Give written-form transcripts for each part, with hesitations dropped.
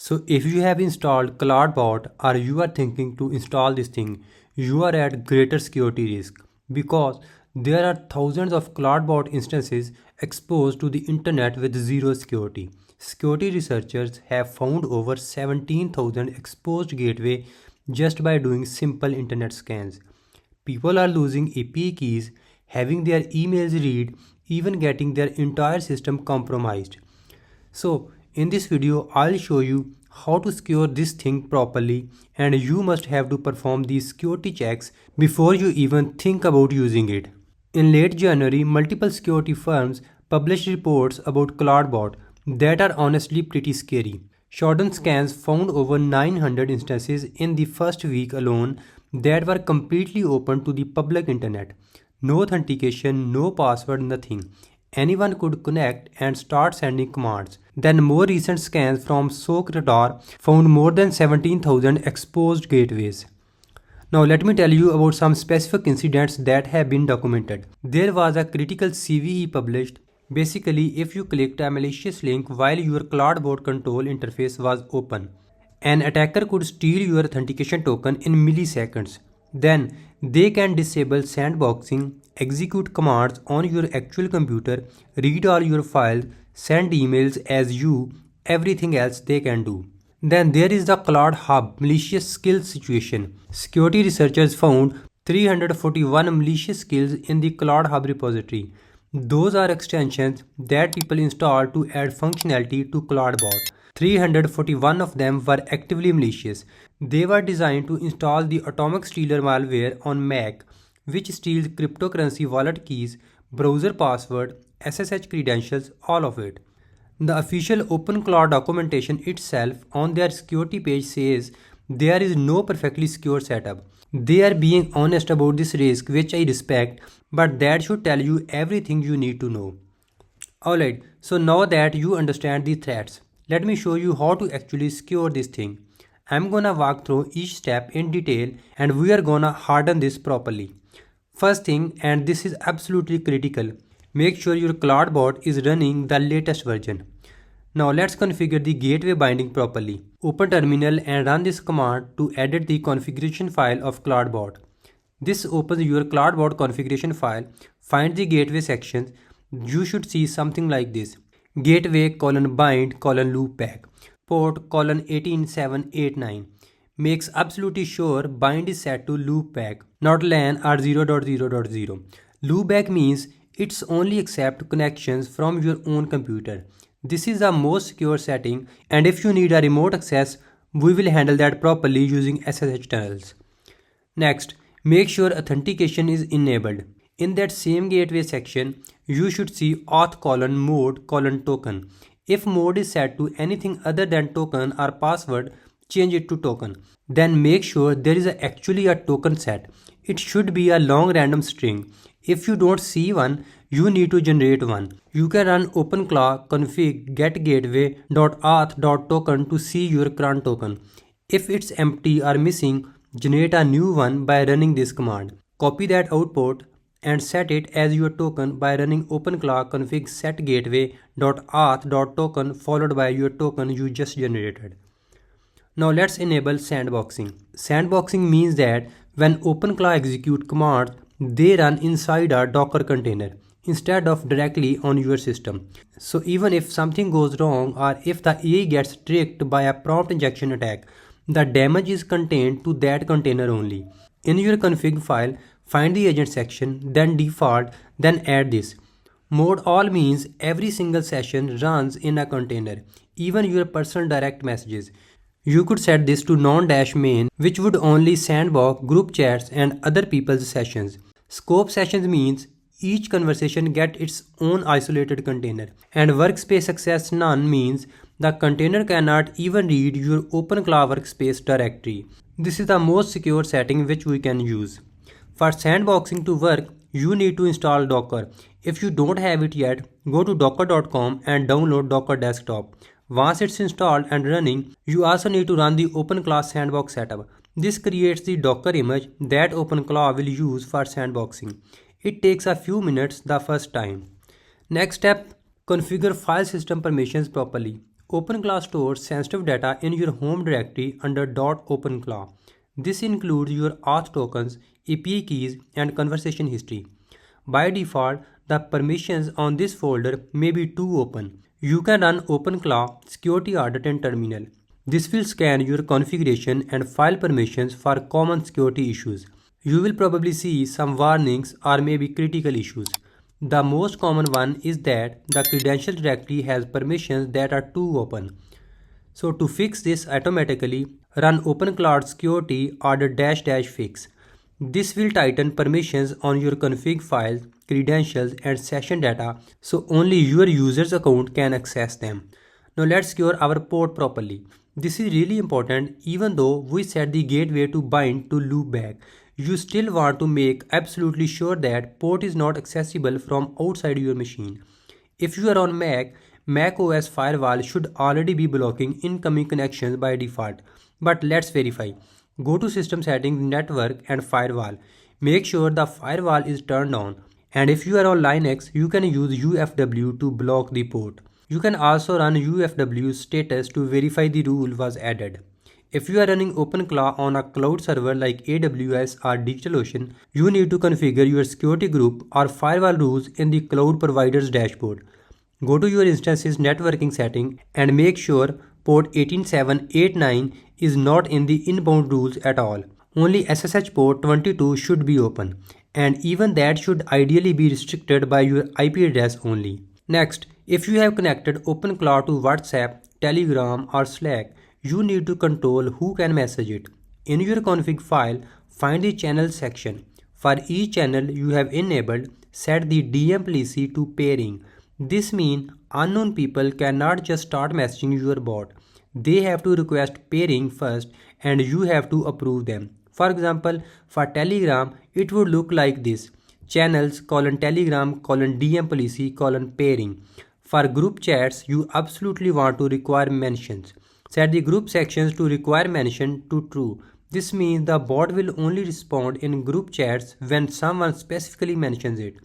So if you have installed ClawdBot or you are thinking to install this thing, you are at greater security risk because there are thousands of ClawdBot instances exposed to the internet with zero security. Security researchers have found over 17,000 exposed gateway just by doing simple internet scans. People are losing API keys, having their emails read, even getting their entire system compromised. So in this video, I'll show you how to secure this thing properly, and you must have to perform these security checks before you even think about using it. In late January, multiple security firms published reports about ClawdBot that are honestly pretty scary. Harden scans found over 900 instances in the first week alone that were completely open to the public internet. No authentication, no password, nothing. Anyone could connect and start sending commands. Then more recent scans from SOC Radar found more than 17,000 exposed gateways. Now let me tell you about some specific incidents that have been documented. There was a critical CVE published. Basically, if you clicked a malicious link while your ClawdBot control interface was open, an attacker could steal your authentication token in milliseconds. Then they can disable sandboxing, execute commands on your actual computer, read all your files, send emails as you, everything else they can do. Then there is the Cloud Hub malicious skills situation. Security researchers found 341 malicious skills in the Cloud Hub repository. Those are extensions that people install to add functionality to ClawdBot. 341 of them were actively malicious. They were designed to install the Atomic Stealer malware on Mac, which steals cryptocurrency wallet keys, browser password, SSH credentials, all of it. The official OpenClaw documentation itself on their security page says there is no perfectly secure setup. They are being honest about this risk, which I respect, but that should tell you everything you need to know. Alright, so now that you understand the threats, let me show you how to actually secure this thing. I'm gonna walk through each step in detail and we are gonna harden this properly. First thing, and this is absolutely critical, make sure your ClawdBot is running the latest version. Now let's configure the gateway binding properly. Open terminal and run this command to edit the configuration file of ClawdBot. This opens your ClawdBot configuration file. Find the gateway sections. You should see something like this. Gateway :bind :loopback. Port :18789. Makes absolutely sure bind is set to loopback, not LAN or 0.0.0. Loopback means it's only accept connections from your own computer. This is the most secure setting, and if you need a remote access, we will handle that properly using SSH tunnels. Next, make sure authentication is enabled. In that same gateway section, you should see auth mode token. If mode is set to anything other than token or password, change it to token. Then make sure there is actually a token set. It should be a long random string. If you don't see one, you need to generate one. You can run OpenClaw config getGateway.auth.token to see your current token. If it's empty or missing, generate a new one by running this command. Copy that output and set it as your token by running OpenClaw config setGateway.auth.token followed by your token you just generated. Now let's enable sandboxing. Sandboxing means that when OpenClaw execute commands, they run inside a Docker container instead of directly on your system. So even if something goes wrong or if the AI gets tricked by a prompt injection attack, the damage is contained to that container only. In your config file, find the agent section, then default, then add this. Mode all means every single session runs in a container, even your personal direct messages. You could set this to non-main, which would only sandbox group chats and other people's sessions. Scope sessions means each conversation gets its own isolated container. And workspace access none means the container cannot even read your OpenClaw workspace directory. This is the most secure setting which we can use. For sandboxing to work, you need to install Docker. If you don't have it yet, go to docker.com and download Docker Desktop. Once it's installed and running, you also need to run the OpenClaw sandbox setup. This creates the Docker image that OpenClaw will use for sandboxing. It takes a few minutes the first time. Next step, configure file system permissions properly. OpenClaw stores sensitive data in your home directory under .openclaw. This includes your auth tokens, API keys, and conversation history. By default, the permissions on this folder may be too open. You can run OpenClaw security audit in terminal. This will scan your configuration and file permissions for common security issues. You will probably see some warnings or maybe critical issues. The most common one is that the credentials directory has permissions that are too open. So to fix this automatically, run OpenClaw security audit -fix. This will tighten permissions on your config files, credentials, and session data so only your user's account can access them. Now let's secure our port properly. This is really important. Even though we set the gateway to bind to loopback, you still want to make absolutely sure that port is not accessible from outside your machine. If you are on Mac OS firewall should already be blocking incoming connections by default. But let's verify. Go to System Settings, Network and Firewall. Make sure the firewall is turned on. And if you are on Linux, you can use UFW to block the port. You can also run UFW status to verify the rule was added. If you are running OpenClaw on a cloud server like AWS or DigitalOcean, you need to configure your security group or firewall rules in the cloud provider's dashboard. Go to your instance's networking setting and make sure port 18789 is not in the inbound rules at all. Only SSH port 22 should be open, and even that should ideally be restricted by your IP address only. Next, if you have connected OpenClaw to WhatsApp, Telegram or Slack, you need to control who can message it. In your config file, find the channel section. For each channel you have enabled, set the DM policy to pairing. This means unknown people cannot just start messaging your bot. They have to request pairing first and you have to approve them. For example, for Telegram, it would look like this: channels :telegram :DM policy :pairing. For group chats, you absolutely want to require mentions. Set the group sections to require mention to true. This means the bot will only respond in group chats when someone specifically mentions it.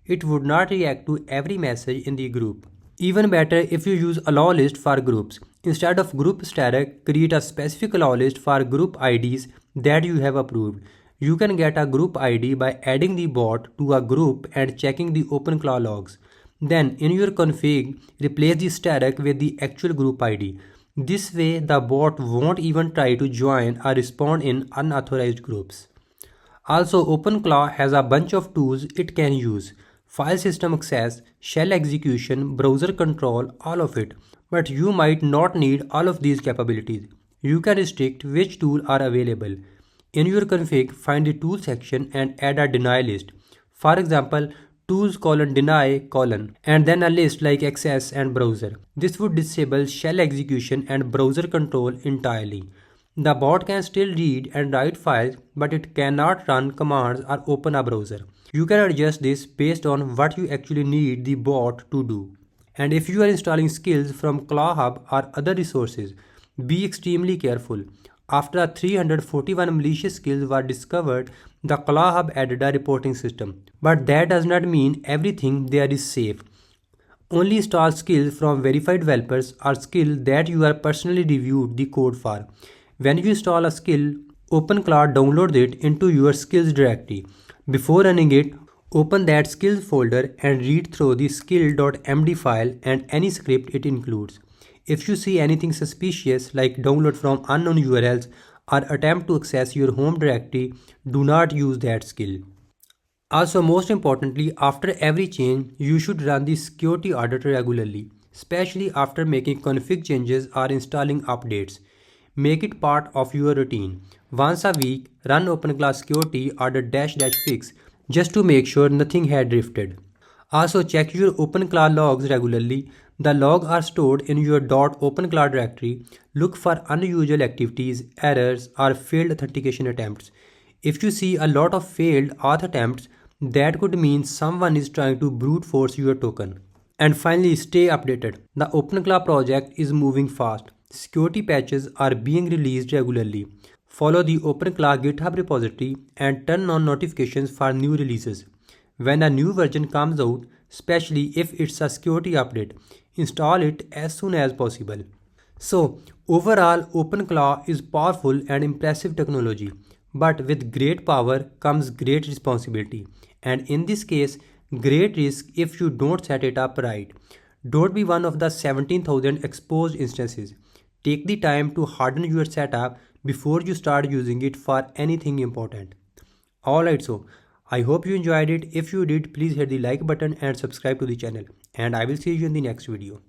It would not react to every message in the group. Even better if you use allow list for groups. Instead of group static, create a specific allow list for group IDs that you have approved. You can get a group ID by adding the bot to a group and checking the OpenClaw logs. Then in your config, replace the static with the actual group ID. This way the bot won't even try to join or respond in unauthorized groups. Also, OpenClaw has a bunch of tools it can use: file system access, shell execution, browser control, all of it. But you might not need all of these capabilities. You can restrict which tools are available. In your config, find the tool section and add a deny list. For example, tools :deny : and then a list like access and browser. This would disable shell execution and browser control entirely. The bot can still read and write files, but it cannot run commands or open a browser. You can adjust this based on what you actually need the bot to do. And if you are installing skills from ClawHub or other resources, be extremely careful. After 341 malicious skills were discovered, the ClawHub added a reporting system. But that does not mean everything there is safe. Only install skills from verified developers or skills that you are personally reviewed the code for. When you install a skill, OpenClaw downloads it into your skills directory. Before running it, open that skills folder and read through the skill.md file and any script it includes. If you see anything suspicious like download from unknown URLs or attempt to access your home directory, do not use that skill. Also, most importantly, after every change, you should run the security audit regularly, especially after making config changes or installing updates. Make it part of your routine. Once a week, run OpenClaw security audit -fix just to make sure nothing had drifted. Also, check your OpenClaw logs regularly. The logs are stored in your .openclaw directory. Look for unusual activities, errors, or failed authentication attempts. If you see a lot of failed auth attempts, that could mean someone is trying to brute force your token. And finally, stay updated. The OpenClaw project is moving fast. Security patches are being released regularly. Follow the OpenClaw GitHub repository and turn on notifications for new releases. When a new version comes out, especially if it's a security update, install it as soon as possible. So, overall, OpenClaw is powerful and impressive technology, but with great power comes great responsibility, and in this case, great risk if you don't set it up right. Don't be one of the 17,000 exposed instances. Take the time to harden your setup before you start using it for anything important. Alright, so I hope you enjoyed it. If you did, please hit the like button and subscribe to the channel, and I will see you in the next video.